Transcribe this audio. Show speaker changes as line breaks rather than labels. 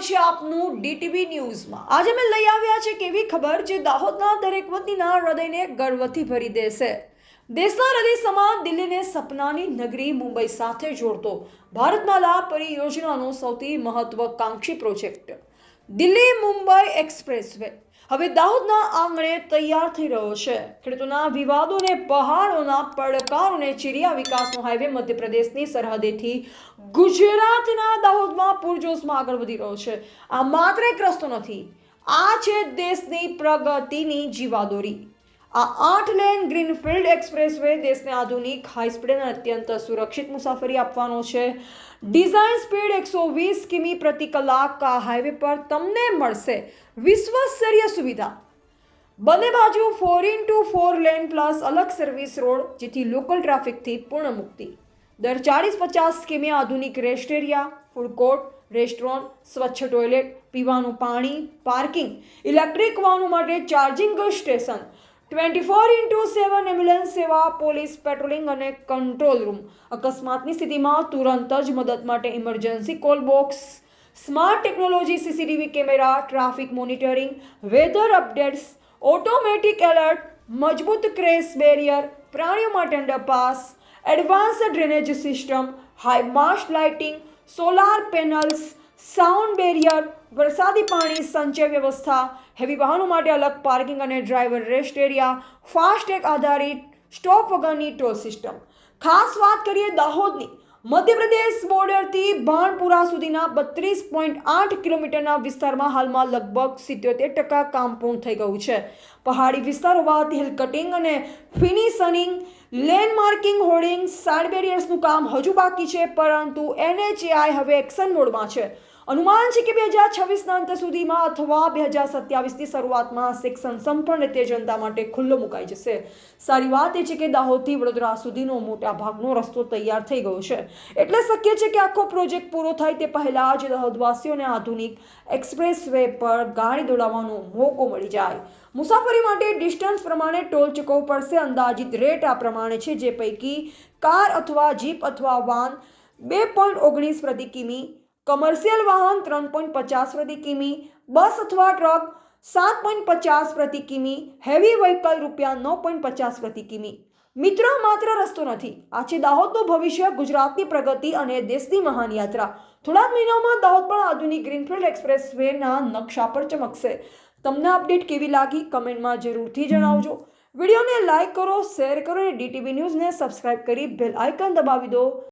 સ્વાગત છે આપનું ડીટીવી ન્યૂઝમાં। આજે મેં લઈ આવ્યા છે કેવી ખબર જે દાહોદના દરેક વતનીના હૃદયને ગર્વથી ભરી દેશે। દેશના હૃદય સમાન દિલ્હીને સપનાની નગરી મુંબઈ સાથે જોડતો ભારતમાલા પરિયોજનાનો સૌથી મહત્વાકાંક્ષી પ્રોજેક્ટ દિલ્હી મુંબઈ એક્સપ્રેસવે હવે દાહોદના આંગણે તૈયાર થઈ રહ્યો છે। ખેડૂતોના વિવાદોને પહાડોના પડકારોને ચીરિયા વિકાસનો હાઈવે મધ્યપ્રદેશની સરહદેથી ગુજરાતના દાહોદમાં પૂરજોશમાં આગળ વધી રહ્યો છે। આ માત્ર એક રસ્તો નથી, આ છે દેશની પ્રગતિની જીવાદોરી। આ 8 લેન ગ્રીનફિલ્ડ એક્સપ્રેસવે દેશને આધુનિક હાઈ સ્પીડ અને અત્યંત સુરક્ષિત મુસાફરી આપવાનો છે। ડિઝાઇન સ્પીડ 120 કિમી પ્રતિ કલાક। આ હાઈવે પર તમને મળશે વિશ્વસ્તરીય સુવિધા, બંને બાજુ 4x4 લેન પ્લસ અલગ સર્વિસ રોડ, જેથી લોકલ ટ્રાફિકથી પૂર્ણ મુક્તિ। દર 40-50 કિમી આધુનિક rest area, food court, restaurant, સ્વચ્છ ટોયલેટ, પીવાનું પાણી, પાર્કિંગ, ઇલેક્ટ્રિક વાહનો માટે ચાર્જિંગ સ્ટેશન, 24x7 એમ્બ્યુલન્સ સેવા, પોલીસ પેટ્રોલિંગ અને કંટ્રોલ રૂમ, અકસ્માતની સ્થિતિમાં તુરંત જ મદદ માટે emergency call box, smart technology, CCTV camera, traffic monitoring, weather updates, automatic alert, મજબૂત ક્રેશ બેરિયર, પ્રાણીઓ માટે underpass, advance drainage system, high માસ્ટ lighting, solar panels, sound barrier, વરસાદી પાણી સંચય વ્યવસ્થા, હેવી વાહનો માટે અલગ પાર્કિંગ અને ડ્રાઈવર રેસ્ટ એરિયા, ફાસ્ટેગ આધારિત સ્ટોપ વગરની ટોલ સિસ્ટમ। ખાસ વાત કરીએ દાહોદની, મધ્યપ્રદેશ બોર્ડરથી બાણપુરા સુધીના 32.8 કિલોમીટરના વિસ્તારમાં હાલમાં લગભગ 77% કામ પૂર્ણ થઈ ગયું છે। પહાડી વિસ્તાર હોવાથી હિલ કટિંગ અને ફિનિશનિંગ, લેન માર્કિંગ, હોર્ડિંગ, સાઇડ બેરિયર્સનું કામ હજુ બાકી છે, પરંતુ NHAI હવે એક્શન મોડમાં છે। અનુમાન છે કે 2026ના અંત સુધીમાં અથવા 2027ની શરૂઆતમાં સેક્શન સંપૂર્ણ રીતે જનતા માટે ખુલ્લો મુકાઈ જશે। સારી વાત એ છે કે દાહોદથી વડોદરા સુધીનો મોટા ભાગનો રસ્તો તૈયાર થઈ ગયો છે, એટલે શક્ય છે કે આખો પ્રોજેક્ટ પૂરો થાય તે પહેલા જ દાહોદવાસીઓને આધુનિક એક્સપ્રેસવે પર ગાડી દોડાવવાનો મોકો મળી જાય। મુસાફરી માટે ડિસ્ટન્સ પ્રમાણે ટોલ ચૂકવવું પડશે। અંદાજિત રેટ આ પ્રમાણે છે, જે પૈકી કાર અથવા જીપ અથવા વાન 2.19 પ્રતિ કિમી, કમર્શિયલ વાહન 3.50 પ્રતિ કિમી, બસ અથવા ટ્રક 7.50 પ્રતિ કિમી, હેવી વ્હીકલ ₹9.50 પ્રતિ કિમી। મિત્રો, માત્ર રસ્તો નથી, આ છે દાહોદનું ભવિષ્ય, ગુજરાતની પ્રગતિ અને દેશની મહાન યાત્રા। થોડા જ મહિનાઓમાં દાહોદ પણ આધુનિક ગ્રીનફિલ્ડ એક્સપ્રેસવેના નકશા પર ચમકશે। તમને અપડેટ કેવી લાગી કમેન્ટમાં જરૂરથી જણાવજો। વિડીયોને લાઇક કરો, શેર કરો અને ડીટીવી ન્યૂઝને સબસ્ક્રાઇબ કરી બેલ આઇકન દબાવી દો।